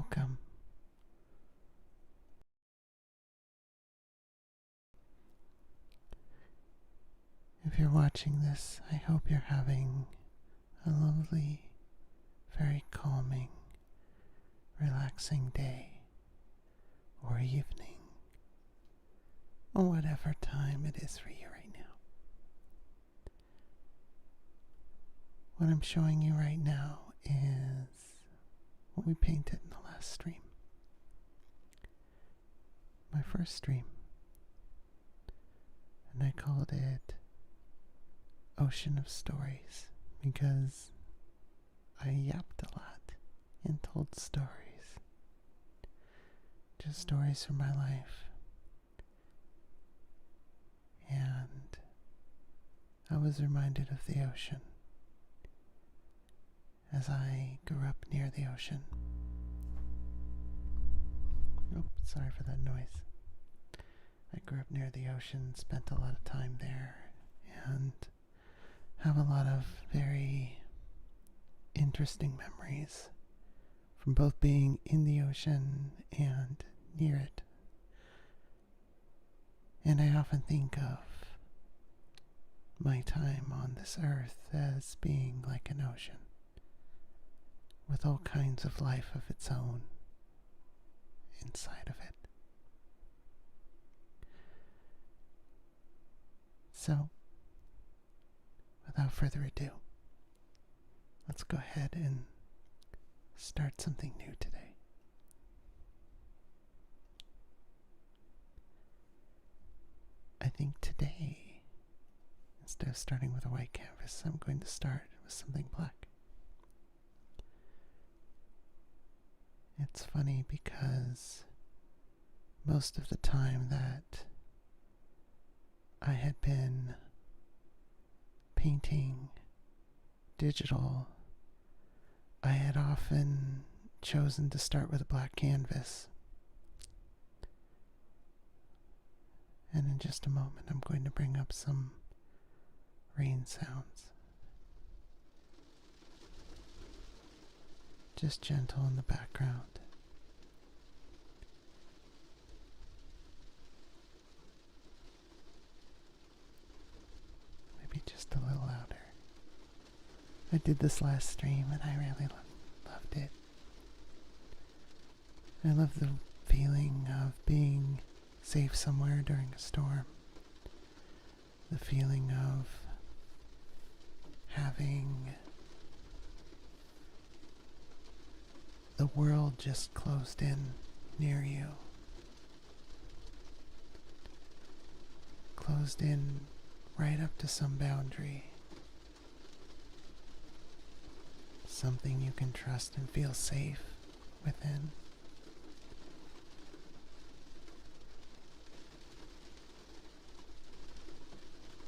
welcome. If you're watching this, I hope you're having a lovely, very calming, relaxing day or evening or whatever time it is for you right now. What I'm showing you right now is what we painted in the last stream. My first stream. And I called it Ocean of Stories because I yapped a lot and told stories. Just stories from my life. And I was reminded of the ocean as I grew up near the ocean. Oh, sorry for that noise. I grew up near the ocean, spent a lot of time there, and have a lot of very interesting memories from both being in the ocean and near it. And I often think of my time on this earth as being like an ocean, with all kinds of life of its own inside of it. So, without further ado, let's go ahead and start something new today. I think today, instead of starting with a white canvas, I'm going to start with something black. It's funny because most of the time that I had been painting digital, I had often chosen to start with a black canvas. And in just a moment, I'm going to bring up some rain sounds. Just gentle in the background. Maybe just a little louder. I did this last stream and I really loved it. I love the feeling of being safe somewhere during a storm. The feeling of having the world just closed in near you. Closed in right up to some boundary. Something you can trust and feel safe within.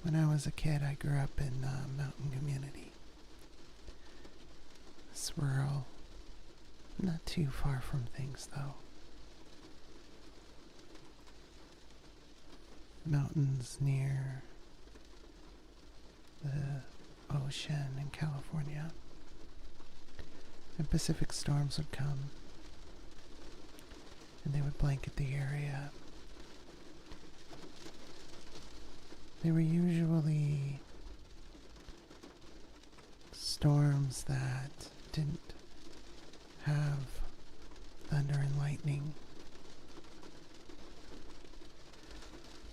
When I was a kid, I grew up in a mountain community. It's rural. Not too far from things, though. Mountains near the ocean in California. And Pacific storms would come, and they would blanket the area. They were usually storms that didn't have thunder and lightning.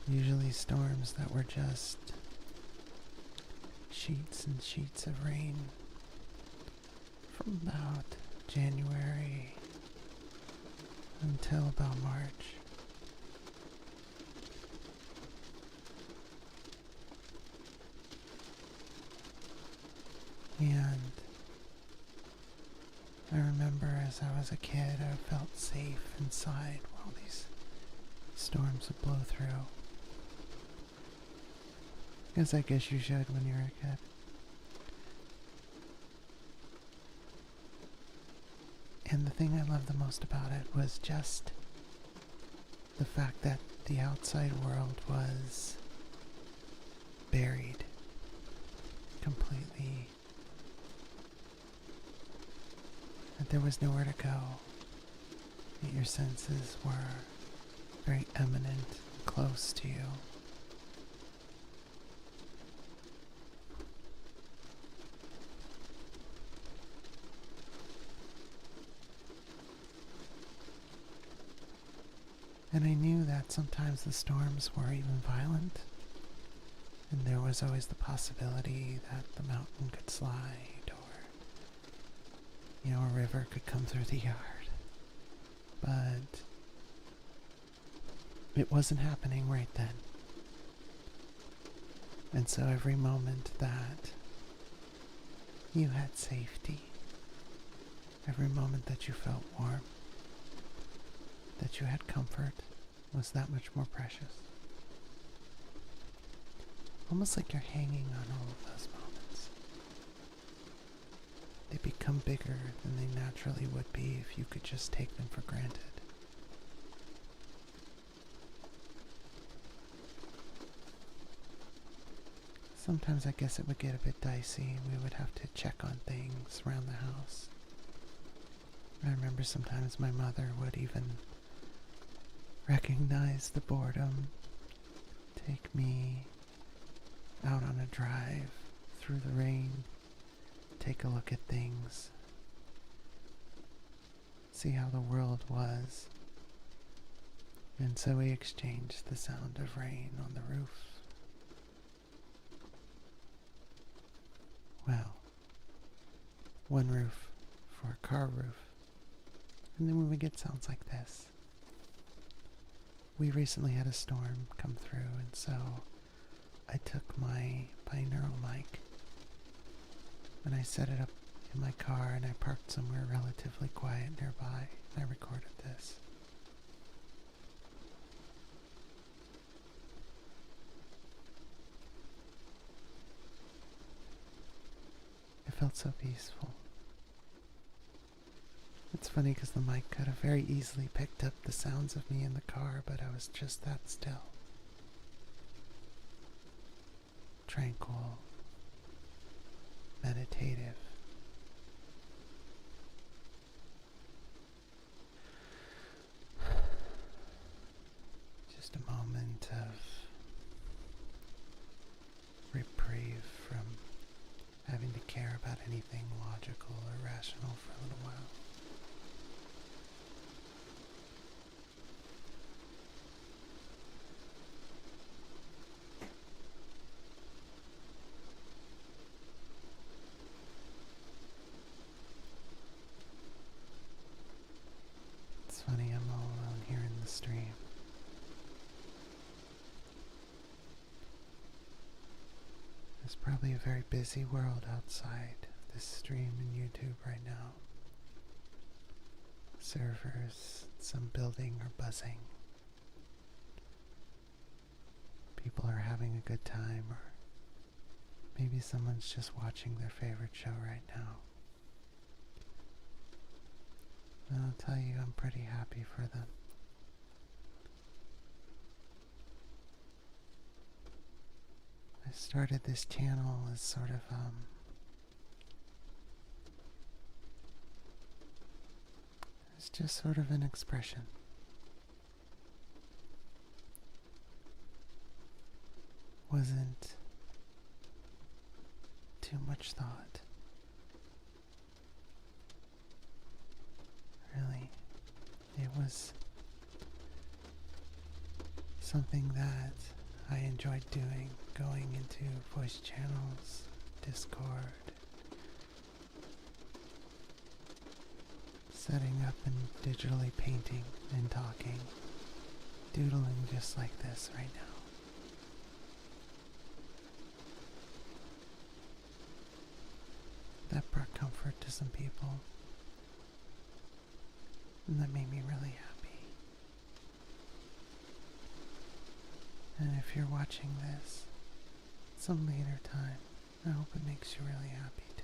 Usually storms that were just sheets and sheets of rain from about January until about March. And I remember as I was a kid, I felt safe inside while these storms would blow through. Because I guess you should when you're a kid. And the thing I loved the most about it was just the fact that the outside world was buried completely. That there was nowhere to go. that your senses were very eminent, close to you. And I knew that sometimes the storms were even violent, and there was always the possibility that the mountain could slide, or, a river could come through the yard. But it wasn't happening right then. And so every moment that you had safety, every moment that you felt warm, that you had comfort, was that much more precious. Almost like you're hanging on all of those moments. They become bigger than they naturally would be if you could just take them for granted. Sometimes I guess it would get a bit dicey. We would have to check on things around the house. I remember sometimes my mother would even recognize the boredom, take me out on a drive through the rain, take a look at things, see how the world was. And so we exchanged the sound of rain on the roof. Well, one roof for a car roof. And then when we get sounds like this, we recently had a storm come through, and so I took my binaural mic and I set it up in my car, and I parked somewhere relatively quiet nearby, and I recorded this. It felt so peaceful. It's funny because the mic could have very easily picked up the sounds of me in the car, but I was just that still. Tranquil. Meditative. Just a moment of reprieve from having to care about anything logical or rational for a little while. It's funny, I'm all alone here in the stream. There's probably a very busy world outside of this stream in YouTube right now. Servers, some building are buzzing. People are having a good time, or maybe someone's just watching their favorite show right now. And I'll tell you, I'm pretty happy for them. I started this channel as sort of, it's just sort of an expression. Wasn't too much thought. Really, it was something that I enjoyed doing, going into voice channels, Discord, setting up and digitally painting and talking, doodling just like this right now. That brought comfort to some people, and that made me really happy. And if you're watching this some later time, I hope it makes you really happy too.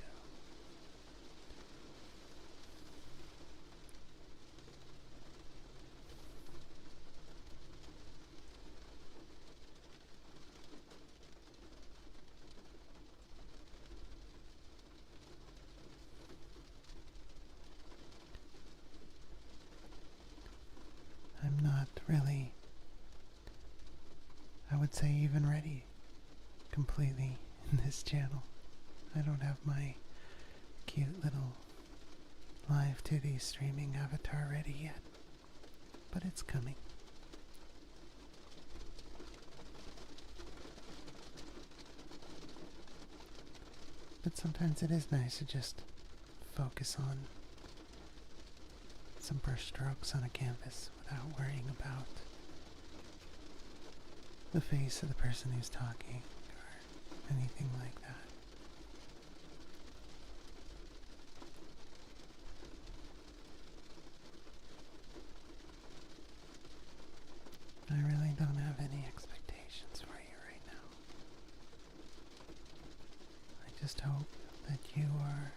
completely in this channel. I don't have my cute little live 2D streaming avatar ready yet, but it's coming. But sometimes it is nice to just focus on some brush strokes on a canvas without worrying about the face of the person who's talking or anything like that. I really don't have any expectations for you right now. I just hope that you are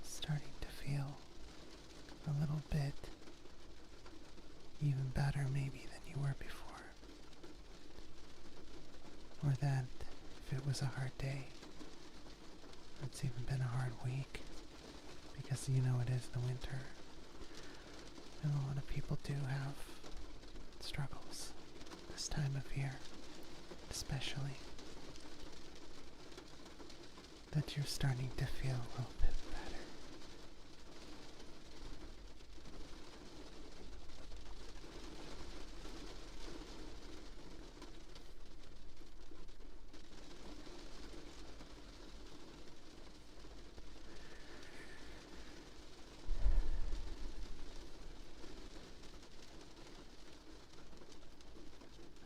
starting to feel a little bit even better maybe than you were before. Or that if it was a hard day, or it's even been a hard week, because you know it is the winter, and a lot of people do have struggles this time of year, especially, that you're starting to feel a little bit better.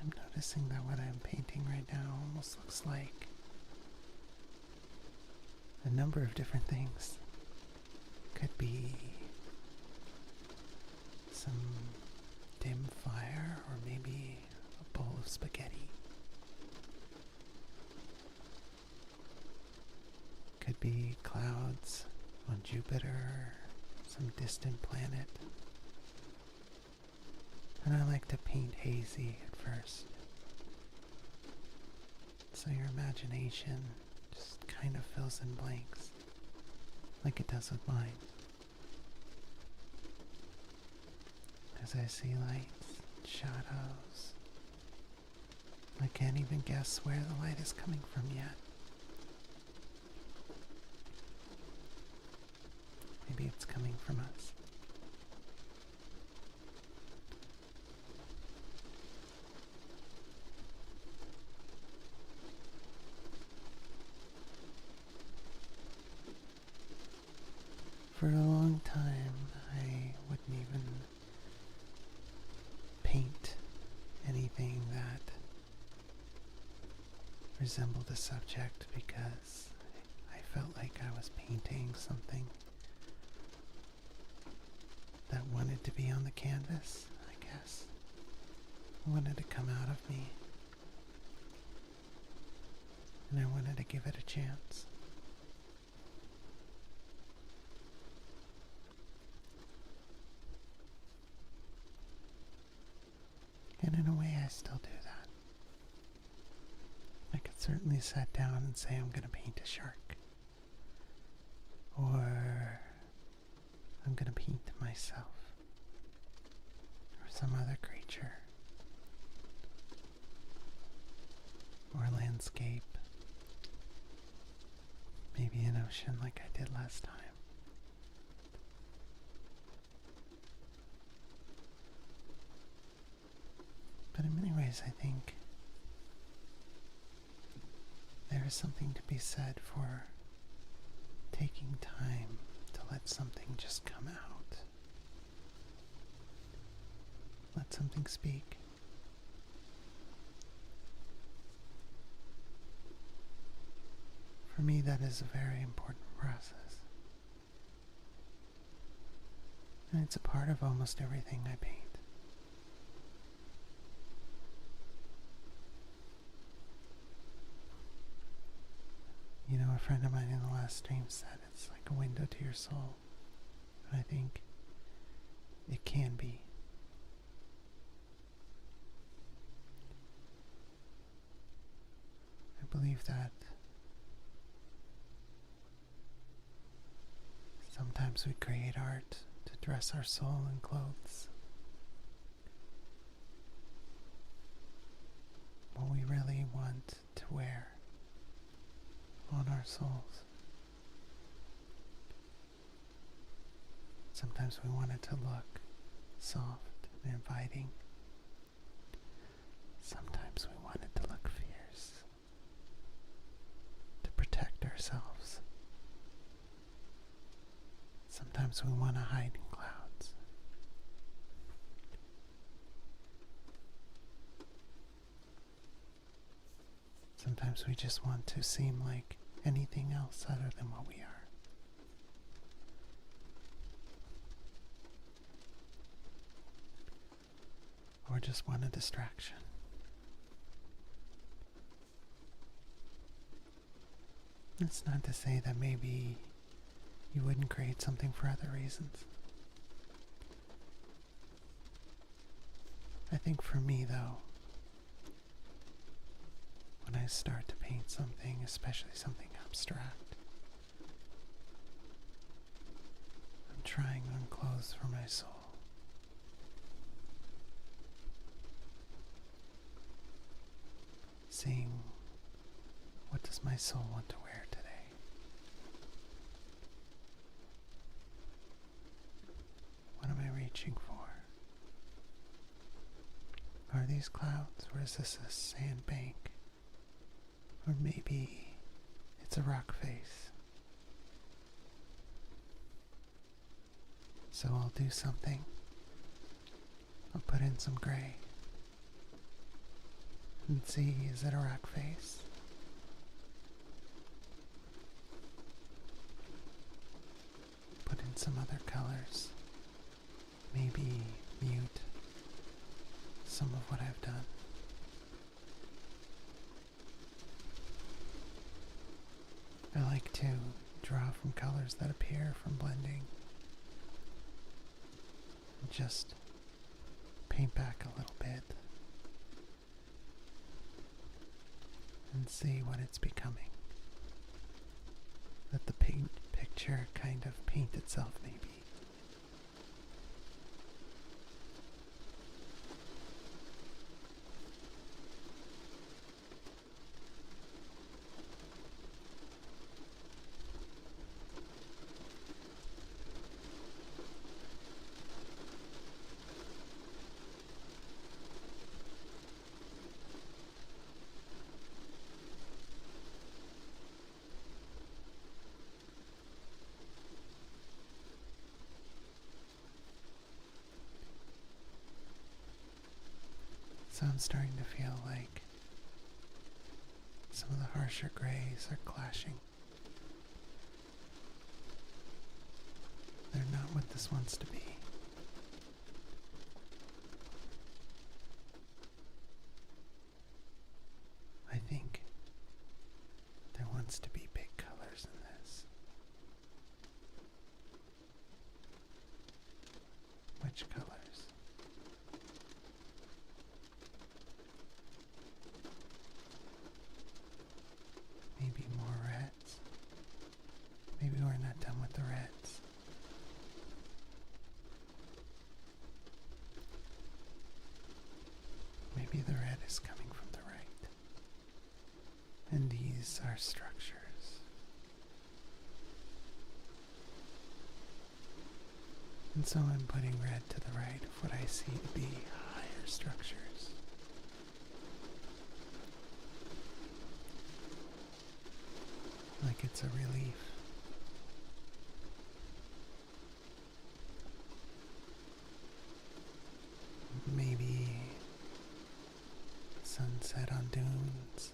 I'm noticing that what I'm painting right now almost looks like a number of different things. Could be some dim fire, or maybe a bowl of spaghetti. Could be clouds on Jupiter, some distant planet. And I like to paint hazy at first, so your imagination just kind of fills in blanks, like it does with mine. As I see lights, shadows, I can't even guess where the light is coming from yet. Maybe it's coming from us. For a long time, I wouldn't even paint anything that resembled a subject because I felt like I was painting something that wanted to be on the canvas, I guess. It wanted to come out of me, and I wanted to give it a chance. And in a way, I still do that. I could certainly sit down and say I'm going to paint a shark. Or I'm going to paint myself. Or some other creature. Or landscape. Maybe an ocean like I did last time. But in many ways, I think there is something to be said for taking time to let something just come out. Let something speak. For me, that is a very important process. And it's a part of almost everything I paint. You know, a friend of mine in the last stream said it's like a window to your soul. And I think it can be. I believe that sometimes we create art to dress our soul in clothes. What we really want to wear on our souls. Sometimes we want it to look soft and inviting. Sometimes we want it to look fierce, to protect ourselves. Sometimes we want to hide in clouds. Sometimes we just want to seem like anything else other than what we are. Or just want a distraction. It's not to say that maybe you wouldn't create something for other reasons. I think for me, though, when I start to paint something, especially something abstract, I'm trying on clothes for my soul. Seeing, what does my soul want to wear today? What am I reaching for? Are these clouds, or is this a sandbank? Or maybe it's a rock face. So I'll do something. I'll put in some gray and see, is it a rock face? Put in some other colors. Maybe mute some of what I've done. I like to draw from colors that appear from blending. And just paint back a little bit and see what it's becoming. Let the paint picture kind of paint itself, maybe. So I'm starting to feel like some of the harsher grays are clashing. They're not what this wants to be. I think there wants to be big colors in this. Which colors? Maybe more reds. Maybe we're not done with the reds. Maybe the red is coming from the right. And these are structures. And so I'm putting red to the right of what I see to be higher structures. Like it's a relief. Maybe sunset on dunes.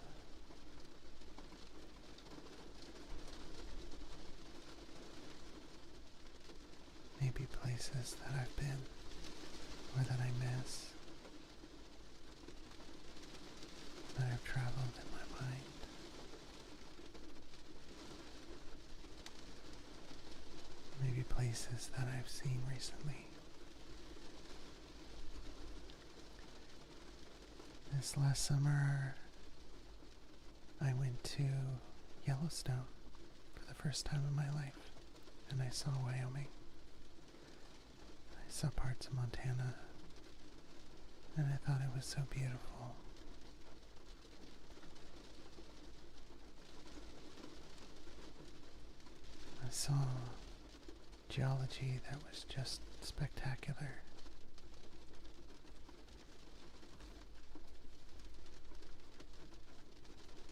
Maybe places that I've been or that I miss, that I've traveled in my mind. Maybe places that I've seen recently. This last summer, I went to Yellowstone for the first time in my life, and I saw Wyoming. I saw parts of Montana, and I thought it was so beautiful. I saw geology that was just spectacular.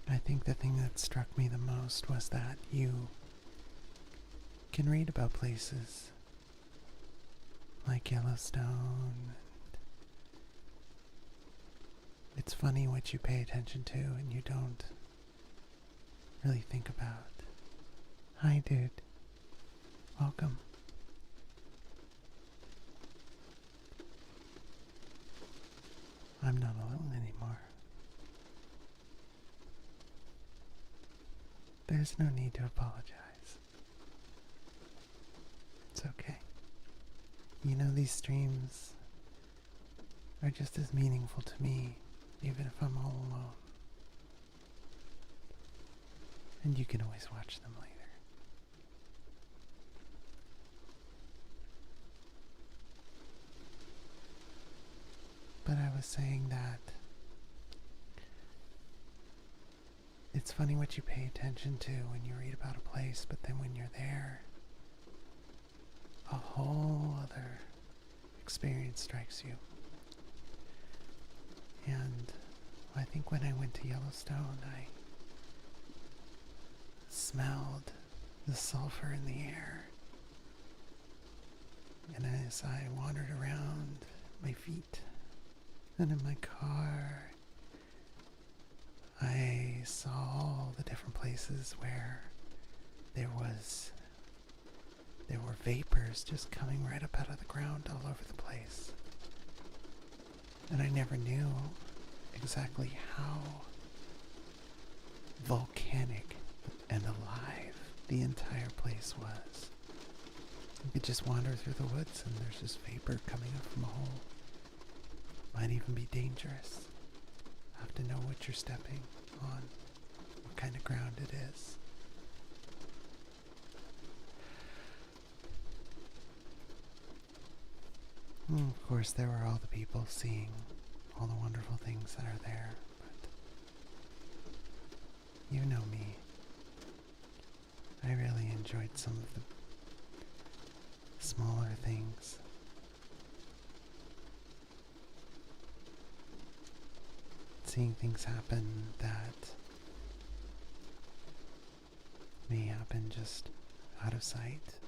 I think the thing that struck me the most was that you can read about places like Yellowstone. It's funny what you pay attention to and you don't really think about. Hi, dude. Welcome. I'm not alone anymore. There's no need to apologize. It's okay. You know, these streams are just as meaningful to me, even if I'm all alone. And you can always watch them later. But I was saying that it's funny what you pay attention to when you read about a place, but then when you're there, a whole other experience strikes you. And I think when I went to Yellowstone, I smelled the sulfur in the air. And as I wandered around my feet and in my car, I saw all the different places where there were vapors just coming right up out of the ground all over the place. And I never knew exactly how volcanic and alive the entire place was. You could just wander through the woods and there's just vapor coming up from a hole. Might even be dangerous. Have to know what you're stepping on, what kind of ground it is. And of course, there were all the people seeing all the wonderful things that are there, but you know me. I really enjoyed some of the smaller things. Seeing things happen that may happen just out of sight.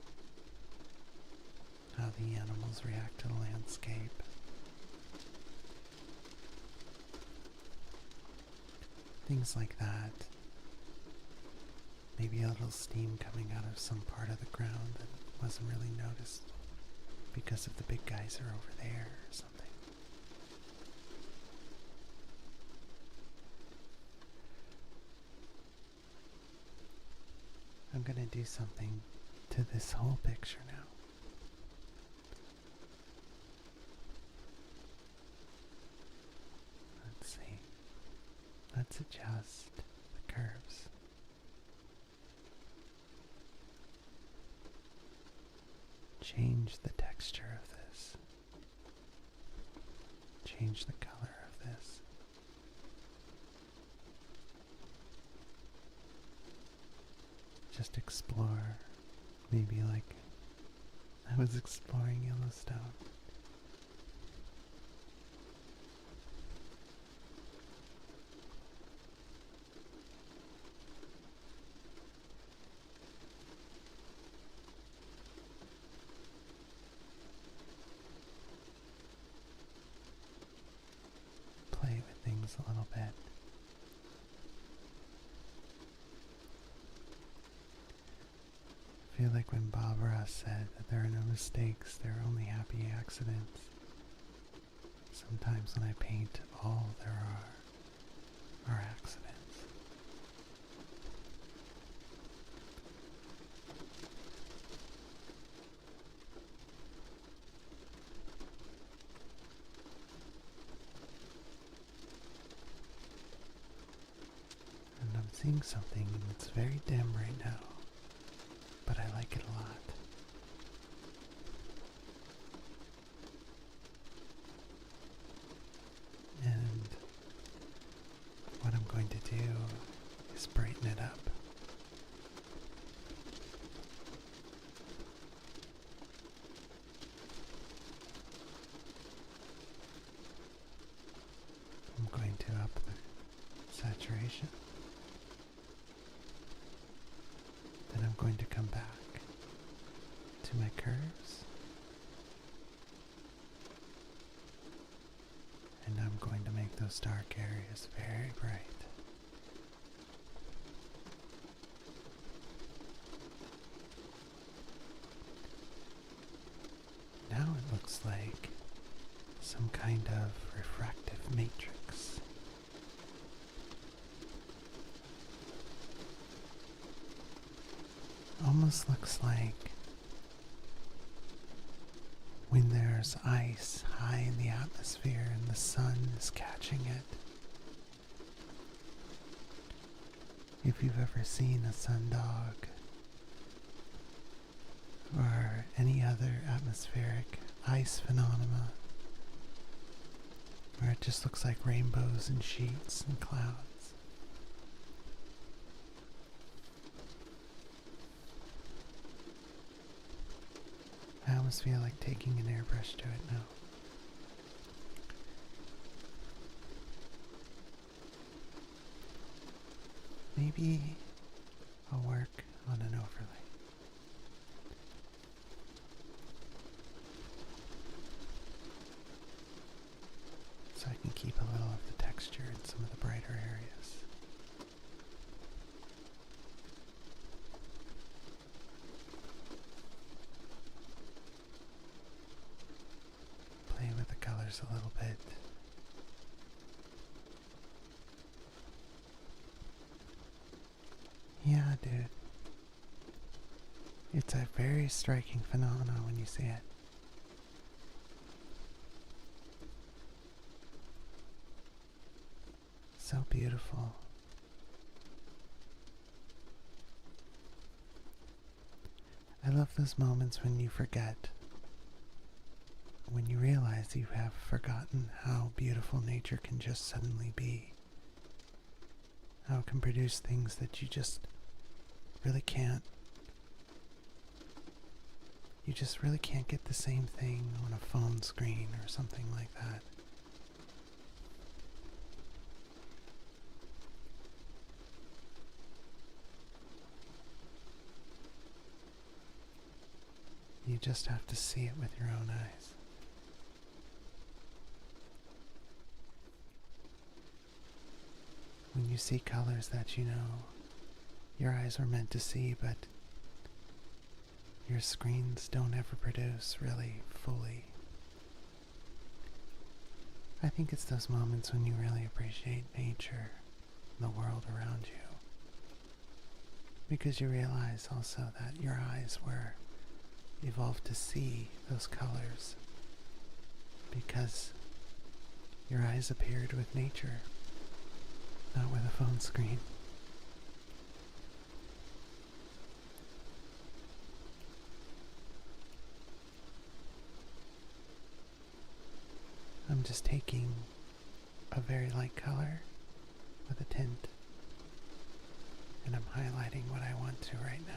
How the animals react to the landscape. Things like that. Maybe a little steam coming out of some part of the ground that wasn't really noticed because of the big geyser over there or something. I'm gonna do something to this whole picture now. Let's see. Let's adjust the curves. Change the texture of this. Change the color of this. Just explore, maybe like I was exploring Yellowstone. Play with things a little bit. I feel like when Bob Ross said that there are no mistakes, there are only happy accidents. Sometimes when I paint, all there are accidents. And I'm seeing something that's very dim right now, but I like it a lot. And what I'm going to do is brighten it up. sensation. Then I'm going to come back to my curves, and I'm going to make those dark areas very bright. Now it looks like some kind of refractive matrix. Almost looks like when there's ice high in the atmosphere and the sun is catching it. If you've ever seen a sundog or any other atmospheric ice phenomena where it just looks like rainbows and sheets and clouds. I almost feel like taking an airbrush to it now. Maybe I'll work on an overlay. So I can keep a little of the texture in some of the brighter areas. Play with the colors a little bit. Yeah, dude. It's a very striking phenomenon when you see it. So beautiful. I love those moments when you forget, when you realize you have forgotten how beautiful nature can just suddenly be. How it can produce things that you just really can't. You just really can't get the same thing on a phone screen or something like that. You just have to see it with your own eyes. When you see colors that you know your eyes were meant to see, but your screens don't ever produce really fully. I think it's those moments when you really appreciate nature and the world around you. Because you realize also that your eyes were evolved to see those colors because your eyes appeared with nature, not with a phone screen. I'm just taking a very light color with a tint, and I'm highlighting what I want to right now.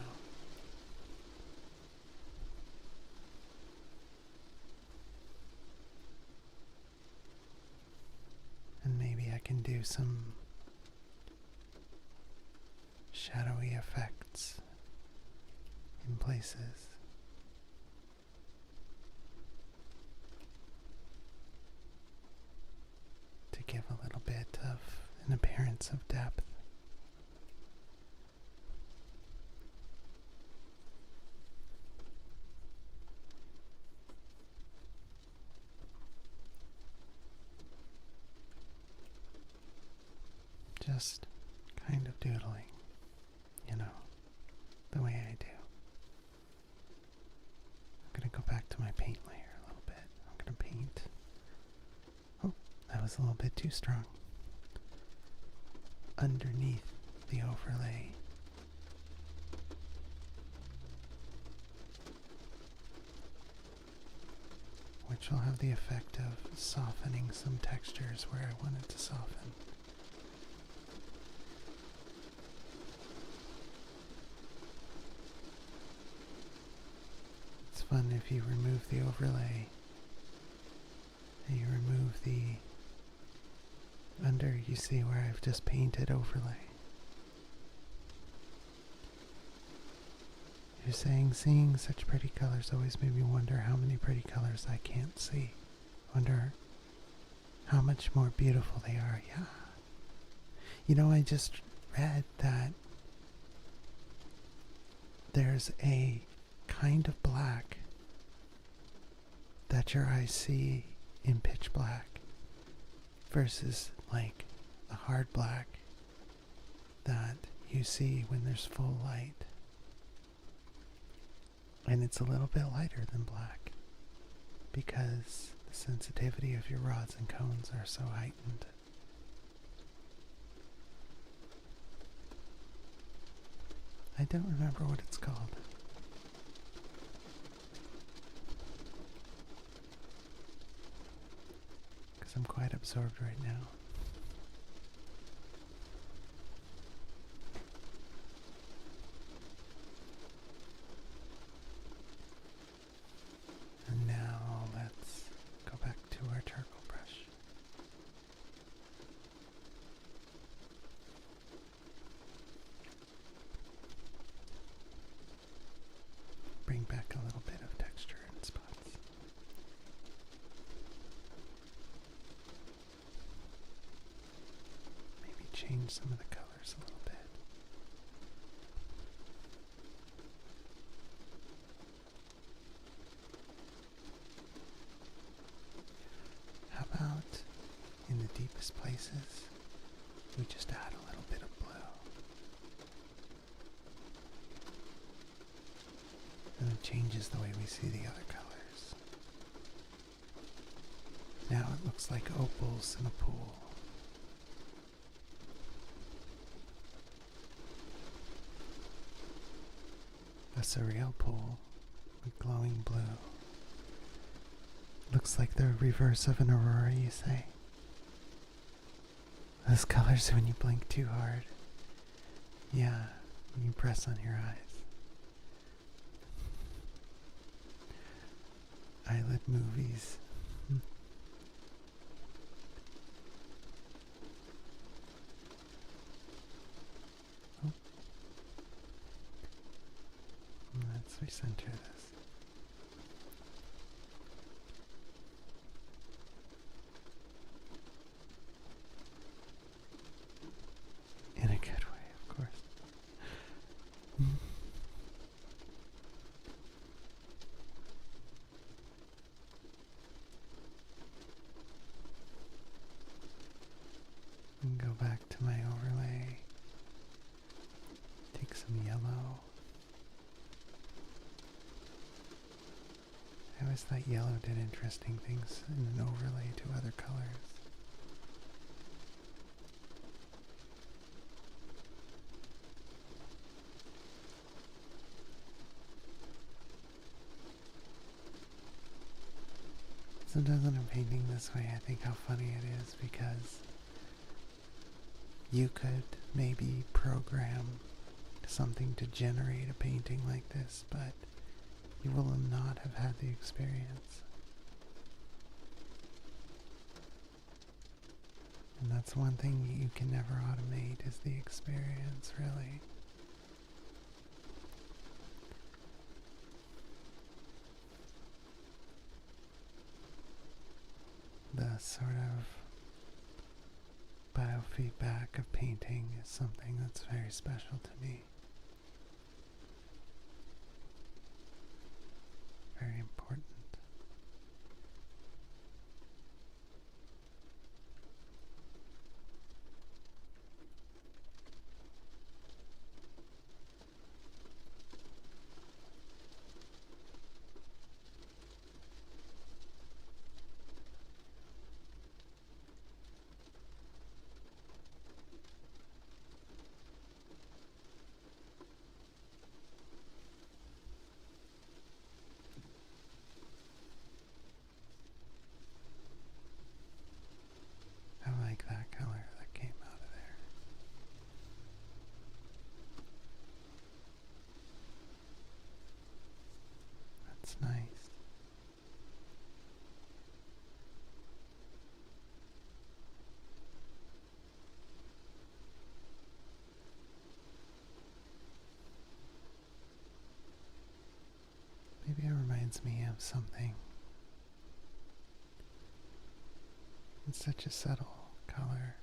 And maybe I can do some shadowy effects in places. To give a little bit of an appearance of depth. Just kind of doodling, you know, the way I do. I'm going to go back to my paint layer a little bit. I'm going to paint. Oh, that was a little bit too strong. Underneath the overlay. Which will have the effect of softening some textures where I want it to soften. It's fun if you remove the overlay and you remove the Under, you see where I've just painted overlay. You're saying seeing such pretty colors always made me wonder how many pretty colors I can't see. Wonder how much more beautiful they are. Yeah. You know, I just read that there's a kind of black that your eyes see in pitch black versus like the hard black that you see when there's full light. And it's a little bit lighter than black because the sensitivity of your rods and cones are so heightened. I don't remember what it's called. Because I'm quite absorbed right now. And now let's go back to our charcoal brush. Bring back a little bit of texture and spots. Maybe change some of the colors a little bit. How about in the deepest places, we just add a little bit of blue. And it changes the way we see the other colors. Now it looks like opals in a pool. A surreal pool with glowing blue. Looks like the reverse of an aurora, you say? Those colors when you blink too hard. Yeah, when you press on your eyes. Eyelid movies. Oh. Let's recenter this. In a good way, of course. And go back to my overlay. Take some yellow. I always thought yellow did interesting things in an overlay to other colors. Sometimes when I'm painting this way, I think how funny it is because you could maybe program something to generate a painting like this, but you will not have had the experience. And that's one thing you can never automate is the experience, really. The sort of biofeedback of painting is something that's very special to me. Very important. reminds me of something. It's such a subtle color,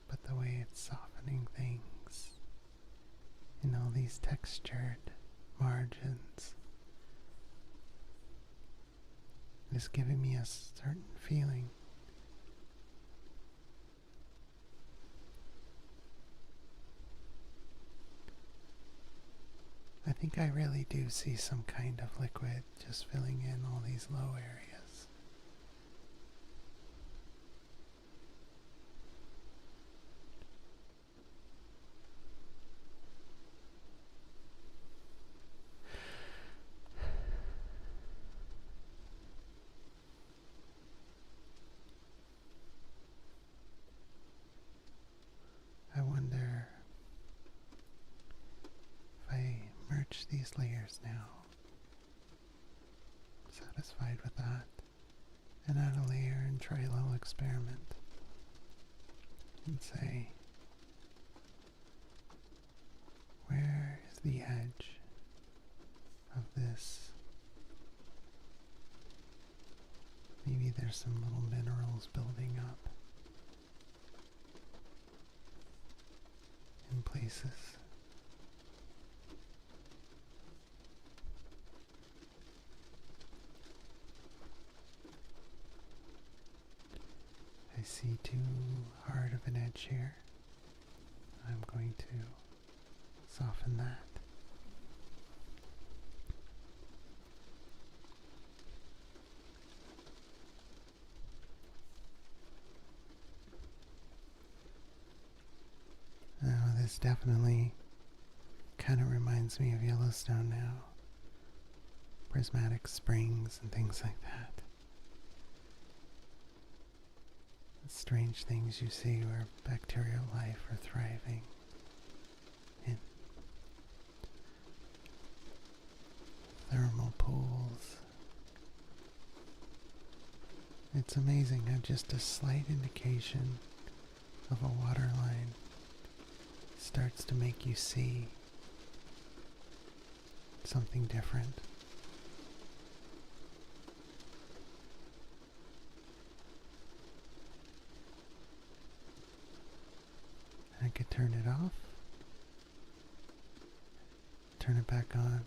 but the way it's softening things in all these textured margins is giving me a certain feeling. I think I really do see some kind of liquid just filling in all these low areas. I wonder if I merge these layers now. I'm satisfied with that. And add a layer and try a little experiment. And say, where is the edge of this? Maybe there's some little minerals building up in places. I see too hard of an edge here. I'm going to soften that. Now this definitely kind of reminds me of Yellowstone now. Prismatic springs and things like that. Strange things you see where bacterial life are thriving in thermal pools. It's amazing how just a slight indication of a water line starts to make you see something different. I could turn it off, turn it back on,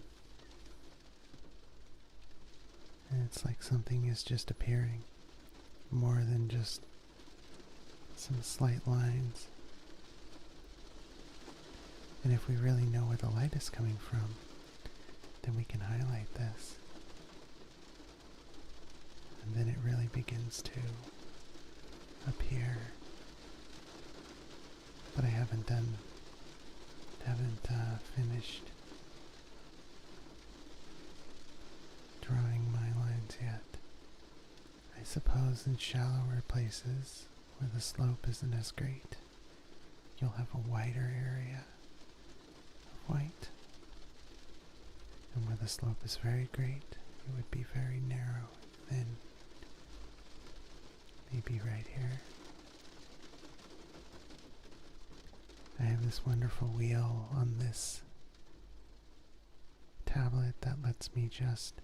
and it's like something is just appearing, more than just some slight lines. And if we really know where the light is coming from, then we can highlight this. And then it really begins to appear. But I haven't finished drawing my lines yet. I suppose in shallower places where the slope isn't as great, you'll have a wider area of white. And where the slope is very great, it would be very narrow, thin. Maybe right here. I have this wonderful wheel on this tablet that lets me just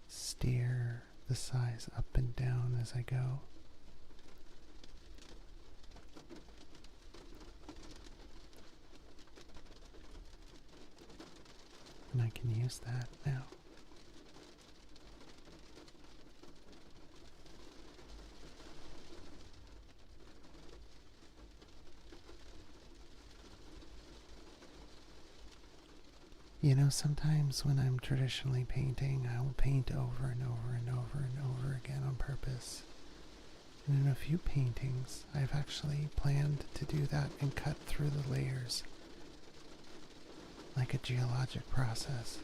steer the size up and down as I go. And I can use that now. You know, sometimes when I'm traditionally painting, I will paint over and over and over and over again on purpose. And in a few paintings, I've actually planned to do that and cut through the layers like a geologic process,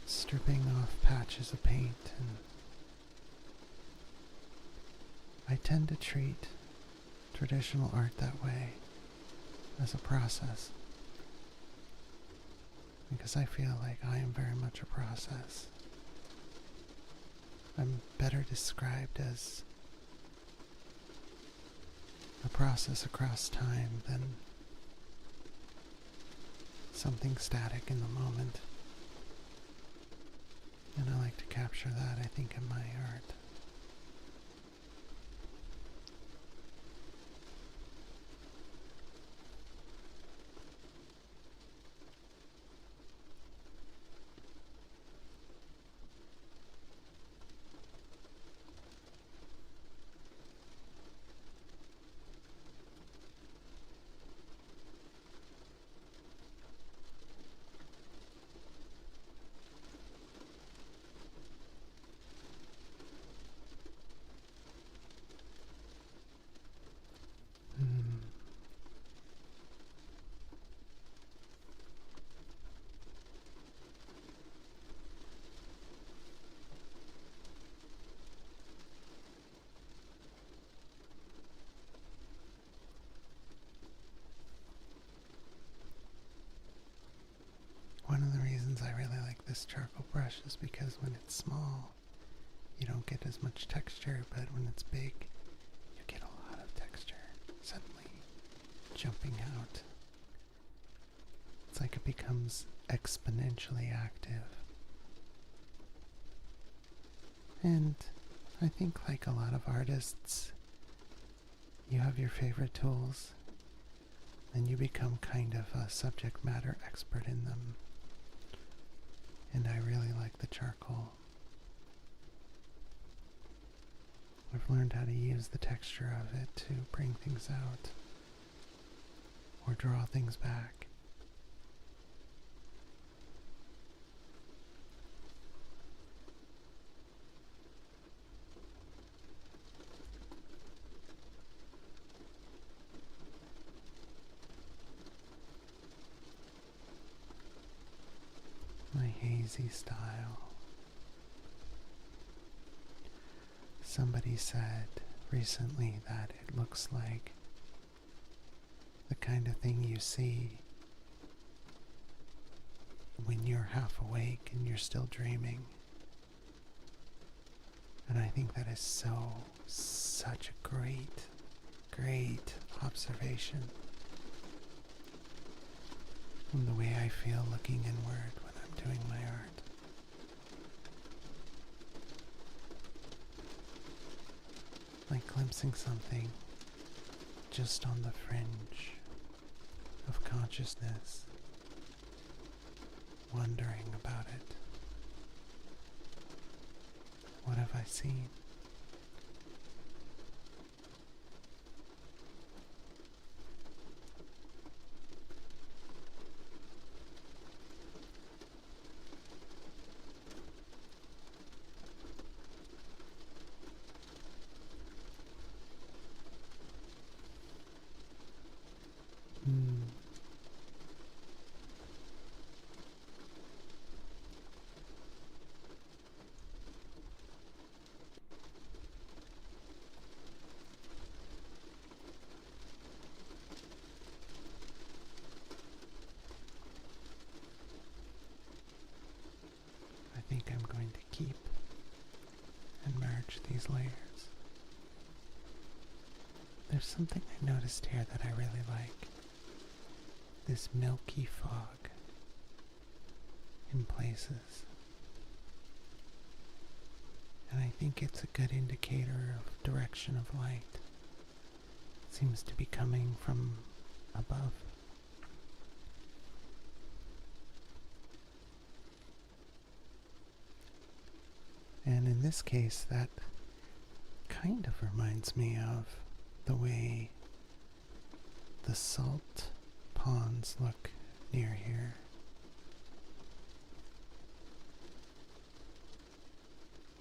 stripping off patches of paint. And I tend to treat traditional art that way, as a process, because I feel like I am very much a process. I'm better described as a process across time than something static in the moment. capture that, I think, in my art. Hmm. One of the reasons I really like this charcoal brush is because when it's small, you don't get as much texture, but when it's big, you get a lot of texture suddenly jumping out. It's like it becomes exponentially active. And I think, like a lot of artists, you have your favorite tools, and you become kind of a subject matter expert in them. And I really like the charcoal. I've learned how to use the texture of it to bring things out or draw things back. My hazy style. Somebody said recently that it looks like the kind of thing you see when you're half awake and you're still dreaming. And I think that is such a great observation from the way I feel looking inward when I'm doing my art. Like glimpsing something just on the fringe of consciousness, wondering about it. What have I seen? Hmm. I think I'm going to keep and merge these layers. There's something I noticed here that I really like. This milky fog in places. And I think it's a good indicator of direction of light. It seems to be coming from above. And in this case, that kind of reminds me of the way the salt ponds look near here.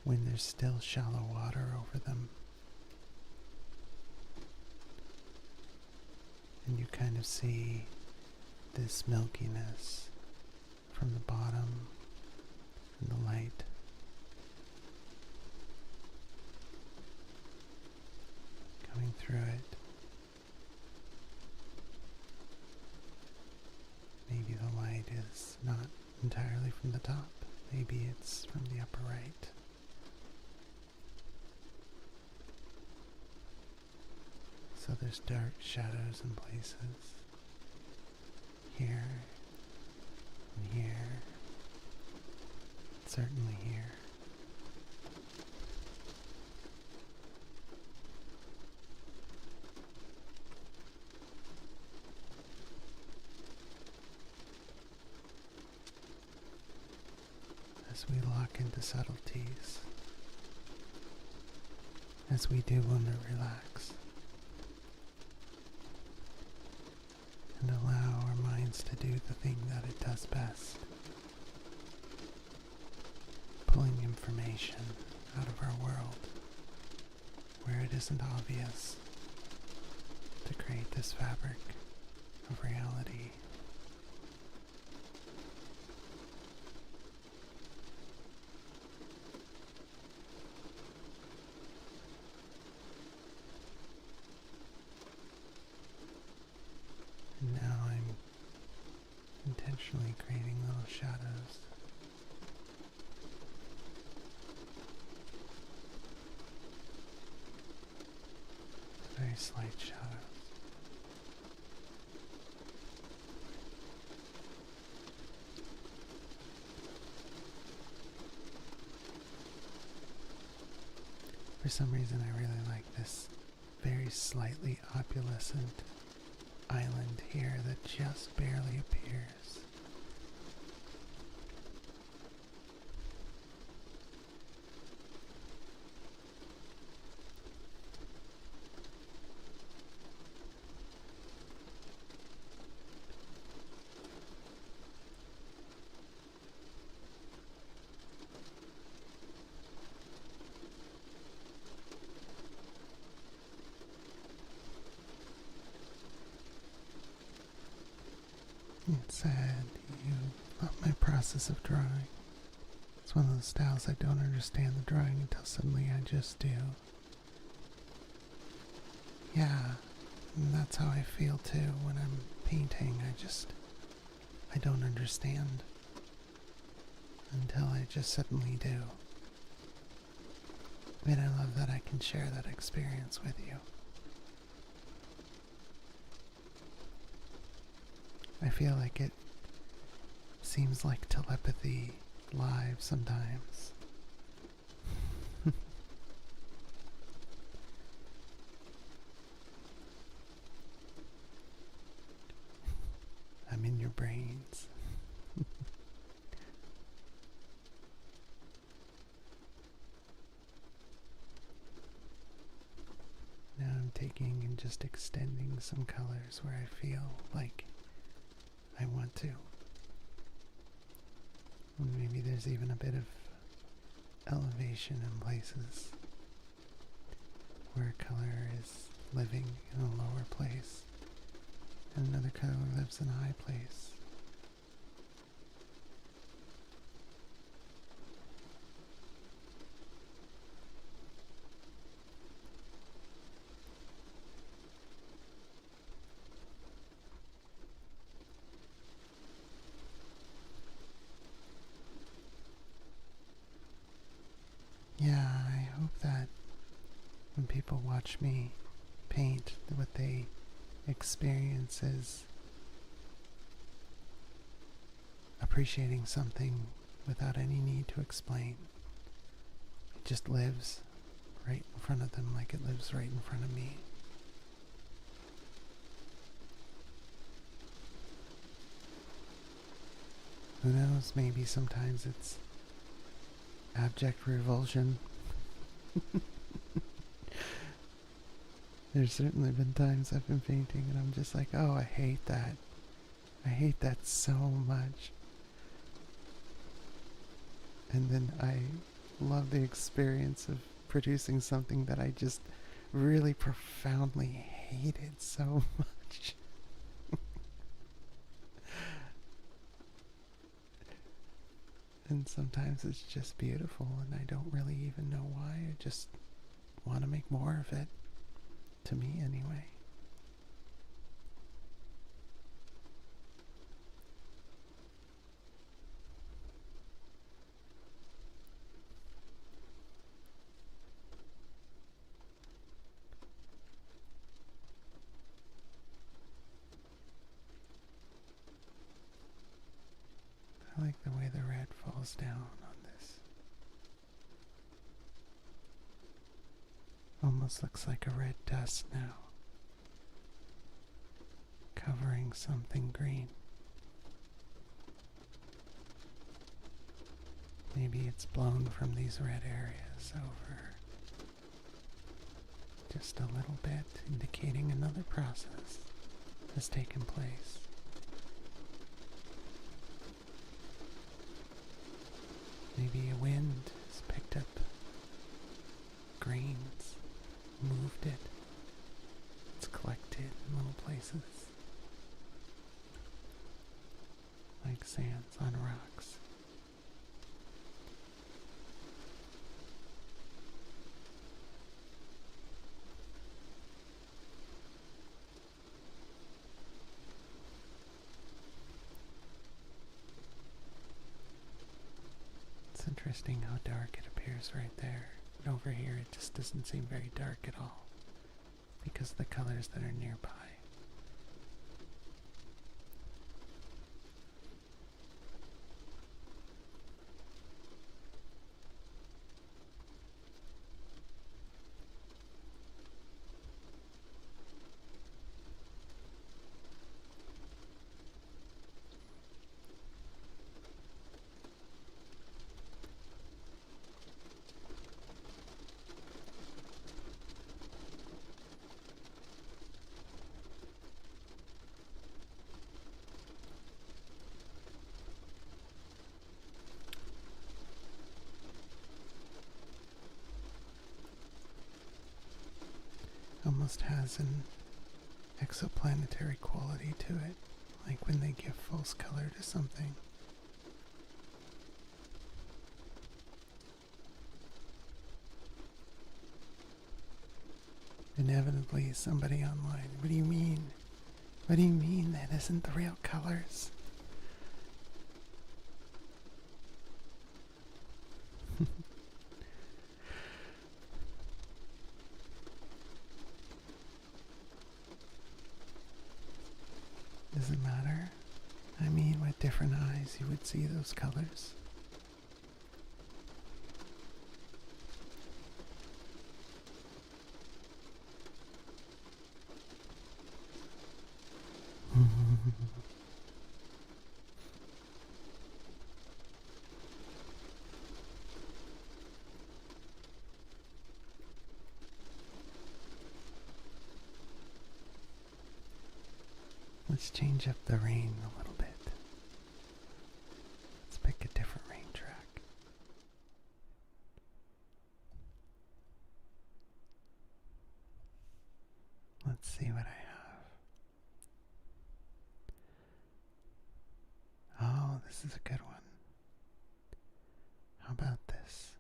When there's still shallow water over them. And you kind of see this milkiness from the bottom and the light. Coming through it. Maybe the light is not entirely from the top. Maybe it's from the upper right. So there's dark shadows in places. Here and here. Certainly here. as we lock into subtleties, as we do when we relax, and allow our minds to do the thing that it does best, pulling information out of our world where it isn't obvious to create this fabric of reality. And now I'm intentionally creating little shadows. Very slight shadows. For some reason I really like this very slightly opulescent island here that just barely appears. It said you love my process of drawing. It's one of those styles I don't understand the drawing until suddenly I just do. Yeah, and that's how I feel too when I'm painting. I don't understand until I just suddenly do. And I love that I can share that experience with you. I feel like it seems like telepathy live sometimes. I'm in your brains. Now I'm taking and just extending some colors where I feel like I want to. And maybe there's even a bit of elevation in places where a color is living in a lower place and another color lives in a high place. Yeah, I hope that when people watch me paint, what they experience is appreciating something without any need to explain. It just lives right in front of them like it lives right in front of me. Who knows, maybe sometimes it's abject revulsion. There's certainly been times I've been painting and I'm just like, oh, I hate that. I hate that so much. And then I love the experience of producing something that I just really profoundly hated so much. And sometimes it's just beautiful and I don't really even know why. I just want to make more of it. To me, anyway. I like the way the red falls down on this. Almost looks like a red dust now, covering something green. Maybe it's blown from these red areas over just a little bit, indicating another process has taken place. Maybe a wind has picked up grains, moved it. It's collected in little places, like sands on rocks. It's interesting how dark it appears right there. But over here it just doesn't seem very dark at all because of the colors that are nearby. Almost has an exoplanetary quality to it, like when they give false color to something. Inevitably, somebody online, what do you mean? What do you mean that isn't the real colors? Does it matter? I mean, with different eyes, you would see those colors. Let's change up the rain a little bit. Let's pick a different rain track. Let's see what I have. Oh, this is a good one. How about this?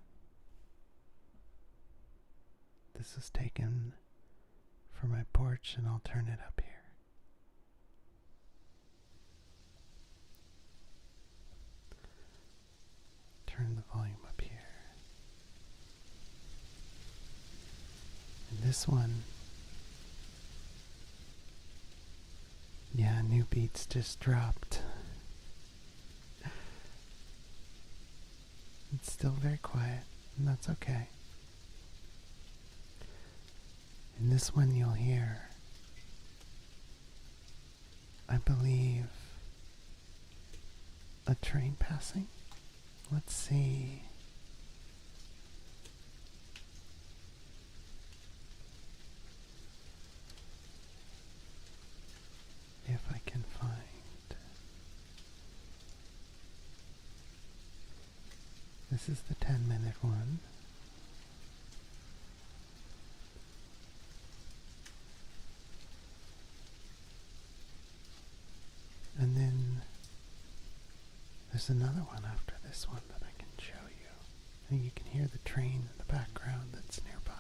This was taken from my porch, and I'll turn it up here. Turn the volume up here. And this one, yeah, new beats just dropped. It's still very quiet, and that's okay. In this one you'll hear, I believe, a train passing. Let's see. If I can find. This is the 10-minute one. And then there's another one after this one that I can show you. And you can hear the train in the background that's nearby.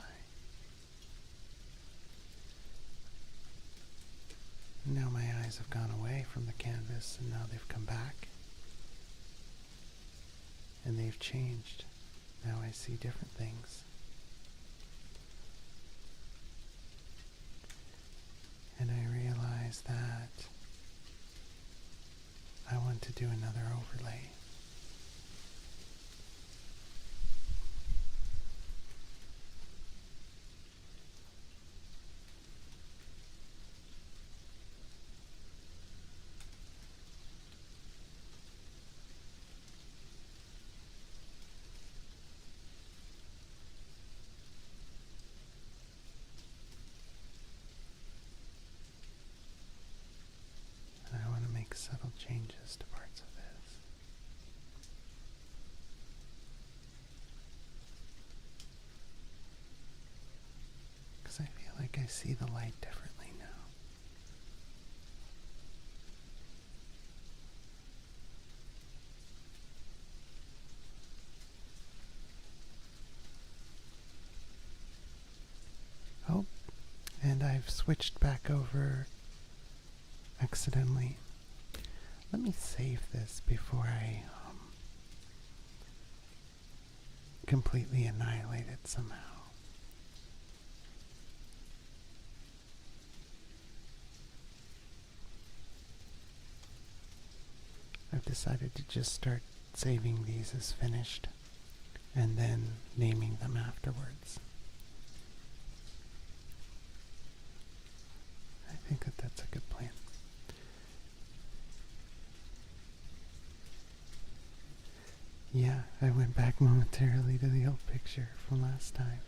And now my eyes have gone away from the canvas, and now they've come back. And they've changed. Now I see different things. And I realize that I want to do another overlay. like I see the light differently now. Oh, and I've switched back over accidentally. Let me save this before I completely annihilate it somehow. I've decided to just start saving these as finished and then naming them afterwards. I think that that's a good plan. Yeah, I went back momentarily to the old picture from last time.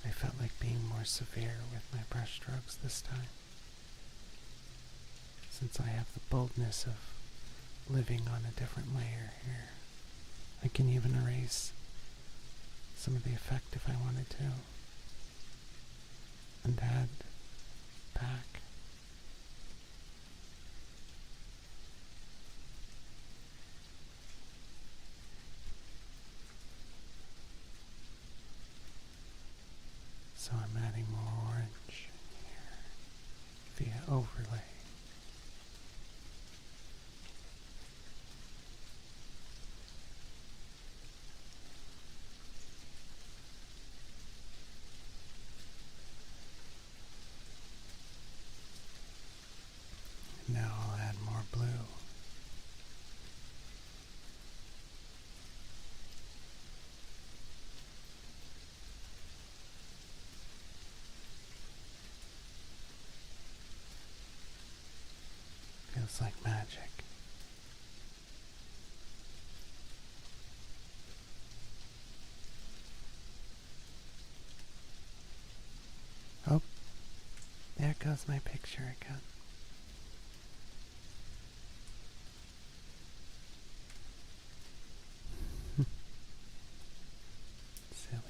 I felt like being more severe with my brush strokes this time, since I have the boldness of living on a different layer here. I can even erase some of the effect if I wanted to, and add back. So I'm adding more orange here via overlay. Now I'll add more blue. Feels like magic. Oh, there goes my picture again. Silly.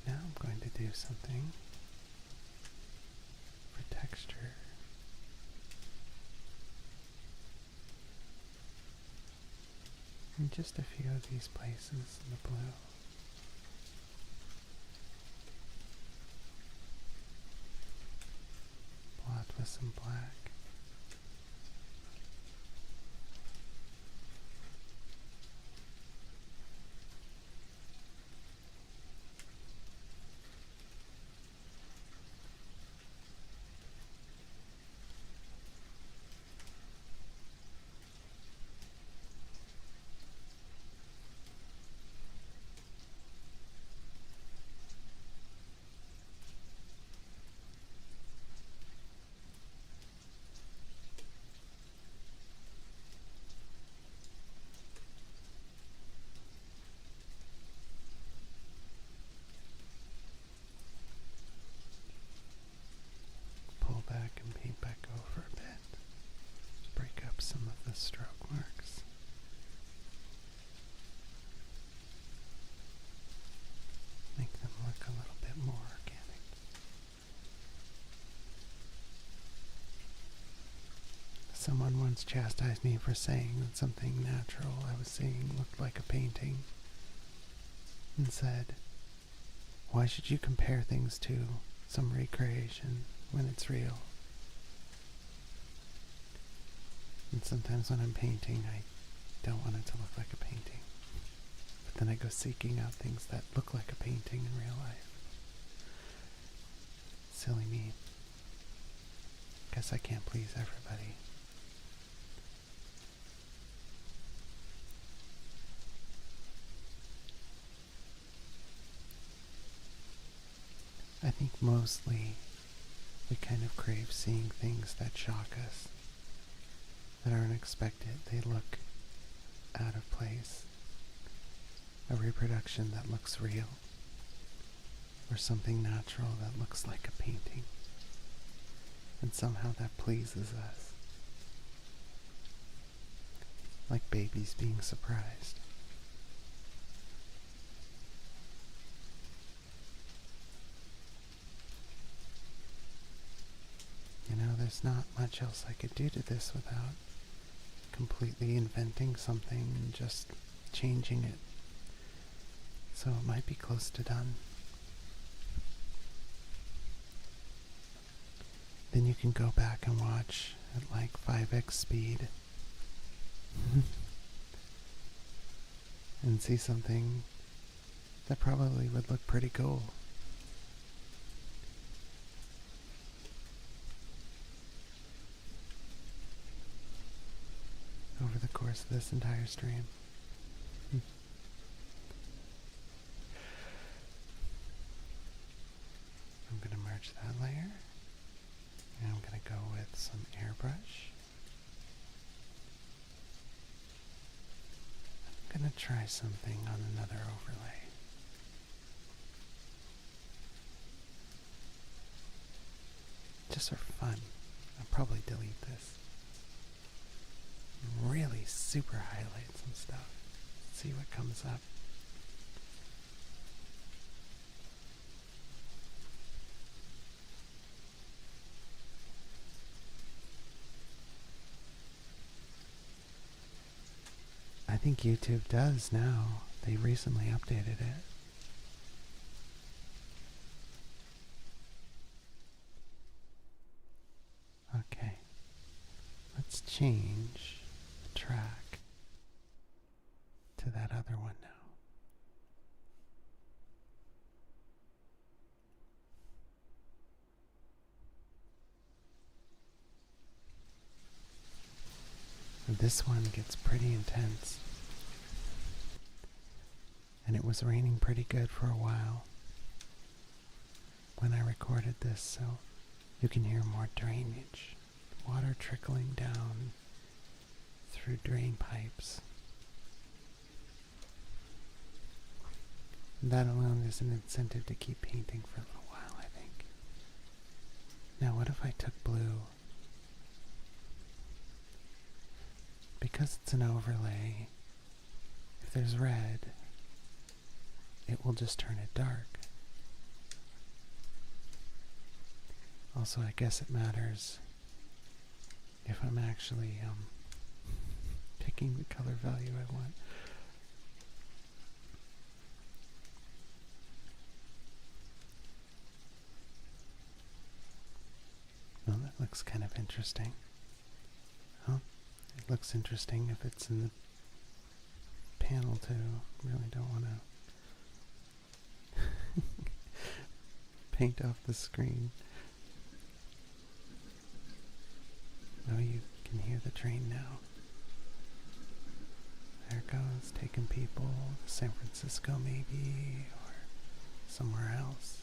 Now I'm going to do something for texture. In just a few of these places in the blue. Blot with some black. Pull back and paint back over a bit. Break up some of the stroke marks. Make them look a little bit more organic. Someone once chastised me for saying that something natural I was seeing looked like a painting, and said, Why should you compare things to some recreation when it's real? And sometimes when I'm painting, I don't want it to look like a painting. But then I go seeking out things that look like a painting in real life. Silly me. Guess I can't please everybody. I think mostly we kind of crave seeing things that shock us, that aren't expected. They look out of place. A reproduction that looks real, or something natural that looks like a painting. And somehow that pleases us. Like babies being surprised. You know, there's not much else I could do to this without completely inventing something and just changing it. So it might be close to done. Then you can go back and watch at like 5x speed and see something that probably would look pretty cool. Over the course of this entire stream. I'm going to merge that layer, and I'm going to go with some airbrush. I'm going to try something on another overlay. Just for fun. I'll probably delete this. Really super highlight some stuff. See what comes up. I think YouTube does now. They recently updated it. Okay. Let's change the track to that other one now. This one gets pretty intense. And it was raining pretty good for a while when I recorded this, so you can hear more drainage. Water trickling down through drain pipes. That alone is an incentive to keep painting for a little while, I think. Now what if I took blue? Because it's an overlay, if there's red, it will just turn it dark. Also, I guess it matters if I'm actually picking the color value I want. Well, that looks kind of interesting. Huh? It looks interesting if it's in the panel too. Really don't want to paint off the screen. Oh, you can hear the train now. There it goes, taking people to San Francisco maybe, or somewhere else.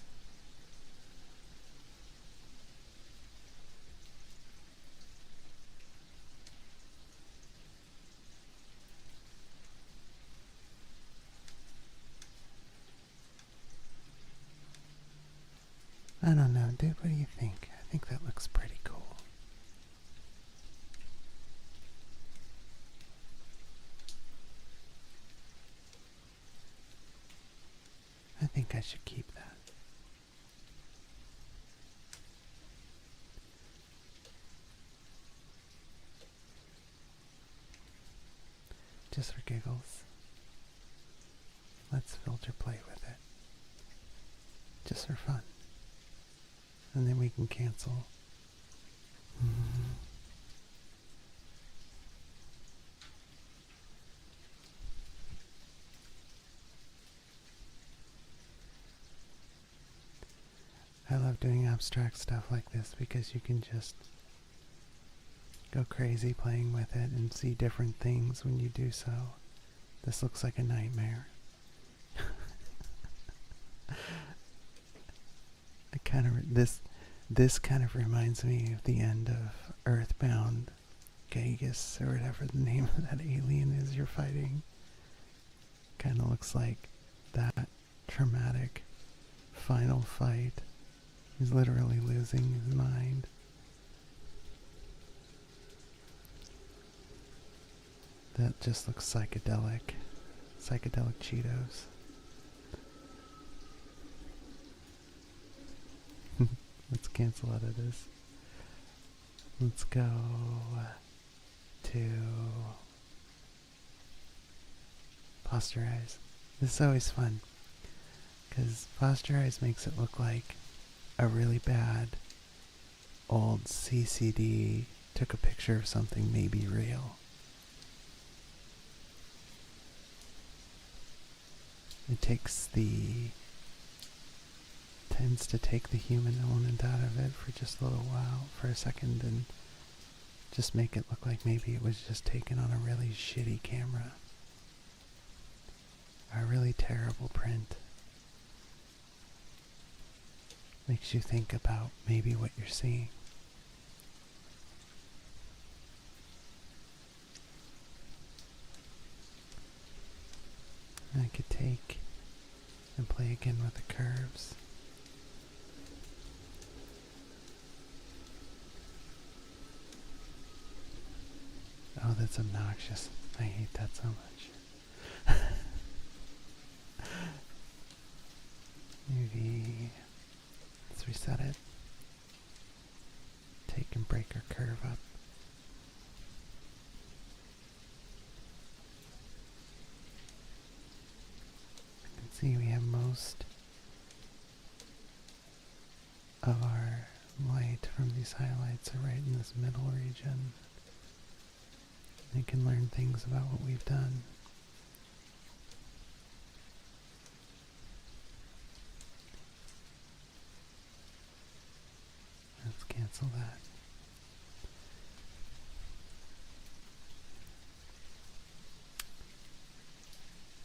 I don't know, dude, what do you think? I think that looks pretty cool. I think I should keep that. Just for giggles. Let's filter play with it. just for fun. And then we can cancel. I love doing abstract stuff like this because you can just go crazy playing with it and see different things when you do so. This looks like a nightmare. This kind of reminds me of the end of Earthbound, Gagus, or whatever the name of that alien is you're fighting. Kind of looks like that traumatic final fight. He's literally losing his mind. That just looks psychedelic. Psychedelic Cheetos. Let's cancel out of this. Let's go to posterize. This is always fun because posterize makes it look like a really bad old CCD took a picture of something maybe real. It tends to take the human element out of it for just a little while, for a second, and just make it look like maybe it was just taken on a really shitty camera. A really terrible print. Makes you think about maybe what you're seeing. I could take and play again with the curves. Oh, that's obnoxious. I hate that so much. Maybe let's reset it. Take and break our curve up. You can see we have most of our light from these highlights are right in this middle region. You can learn things about what we've done. Let's cancel that.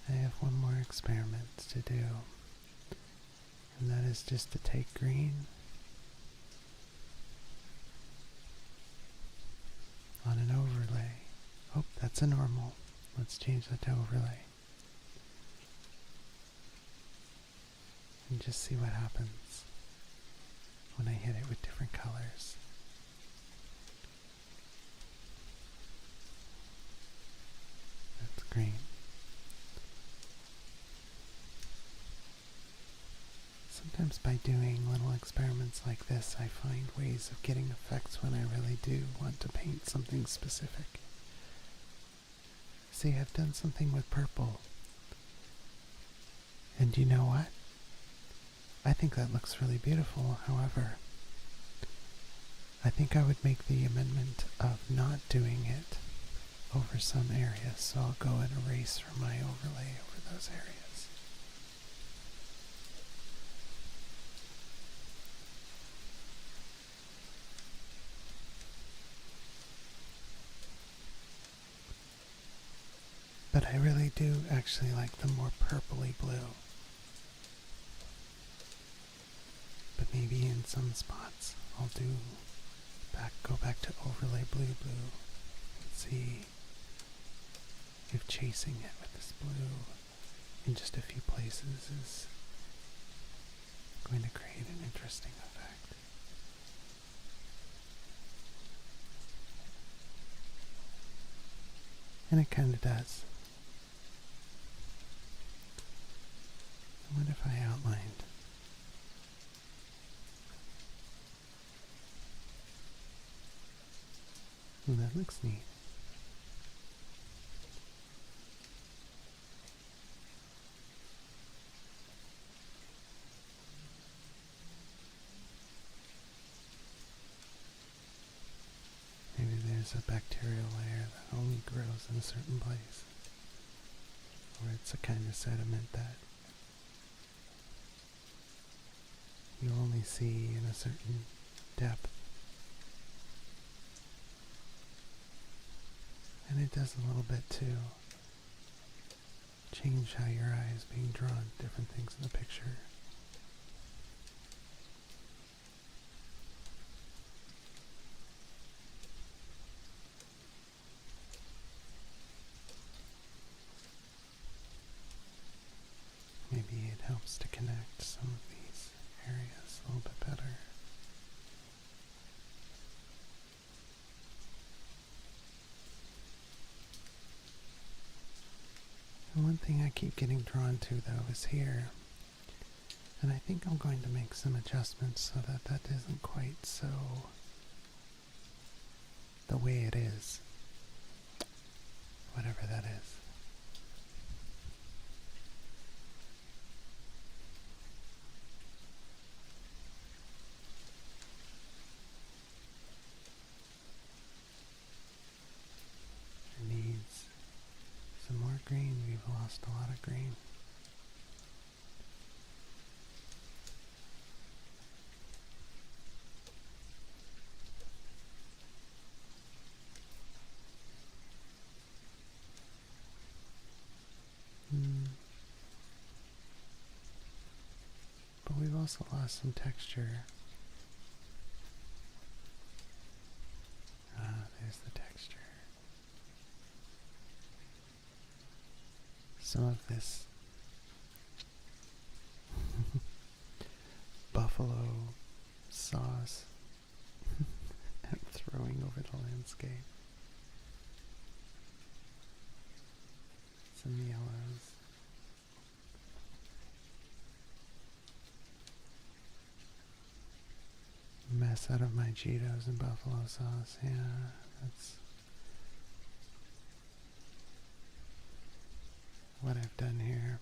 I have one more experiment to do, and that is just to take green on an overlay. Oh, that's a normal. Let's change that to overlay. And just see what happens when I hit it with different colors. That's green. Sometimes by doing little experiments like this, I find ways of getting effects when I really do want to paint something specific. See, I've done something with purple. And you know what? I think that looks really beautiful. However, I think I would make the amendment of not doing it over some areas. So I'll go and erase from my overlay over those areas. But I really do actually like the more purpley blue. But maybe in some spots I'll go back to overlay blue and see if chasing it with this blue in just a few places is going to create an interesting effect. And it kind of does. What if I outlined? Ooh, that looks neat. certain place, or it's a kind of sediment that you only see in a certain depth. And it does a little bit to change how your eye is being drawn to different things in the picture. Maybe it helps to connect some of these areas a little bit better. And one thing I keep getting drawn to, though, is here. And I think I'm going to make some adjustments so that that isn't quite so the way it is. Whatever that is. It needs some more green. We've lost a lot of green. But we've also lost some texture. There's the texture. Some of this buffalo sauce and throwing over the landscape. Some yellows. Mess out of my Cheetos and buffalo sauce. Yeah, that's what I've done here.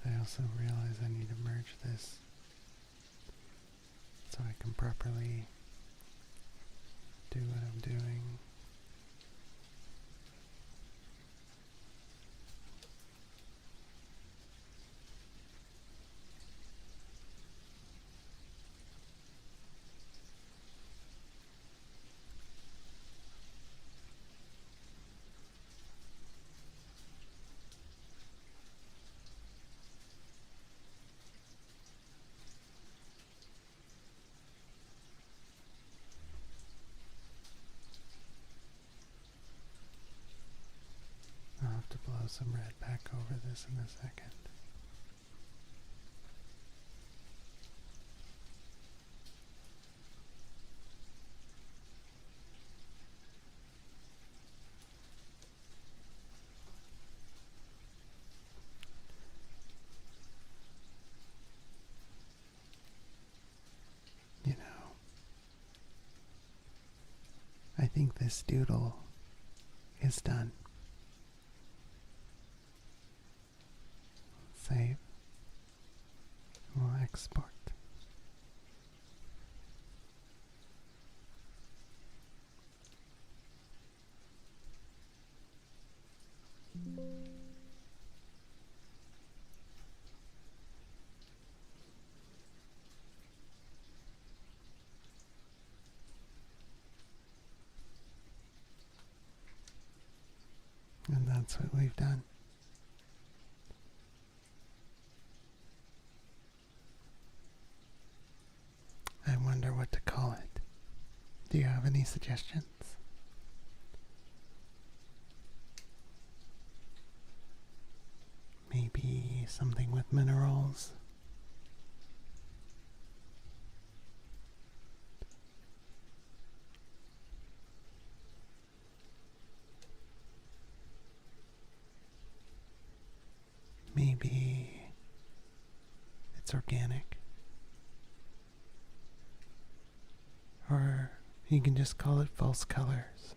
I also realize I need to merge this so I can properly do what I'm doing. I'll have to blow some red back over this in a second. You know, I think this doodle is done. Save. We'll export. And that's what we've done. I wonder what to call it. Do you have any suggestions? Maybe something with minerals? Maybe it's organic. Or you can just call it false colors.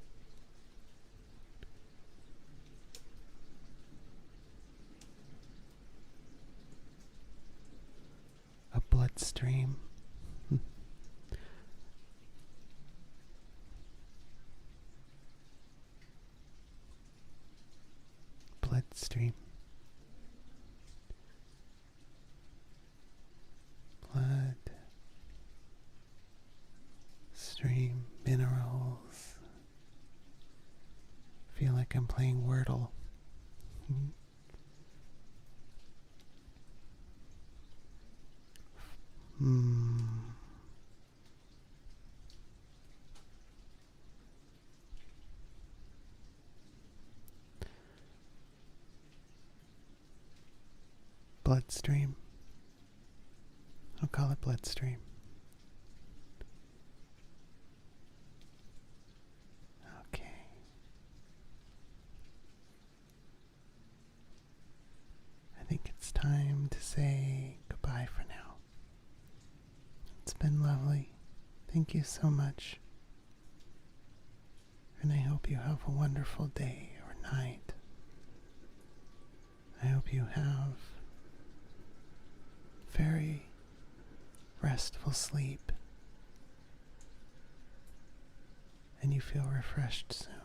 A bloodstream. bloodstream. Blood stream minerals. Feel like I'm playing Wordle. Bloodstream. I'll call it bloodstream. Okay. I think it's time to say goodbye for now. It's been lovely. Thank you so much. And I hope you have a wonderful day or night. I hope you have very restful sleep and you feel refreshed soon.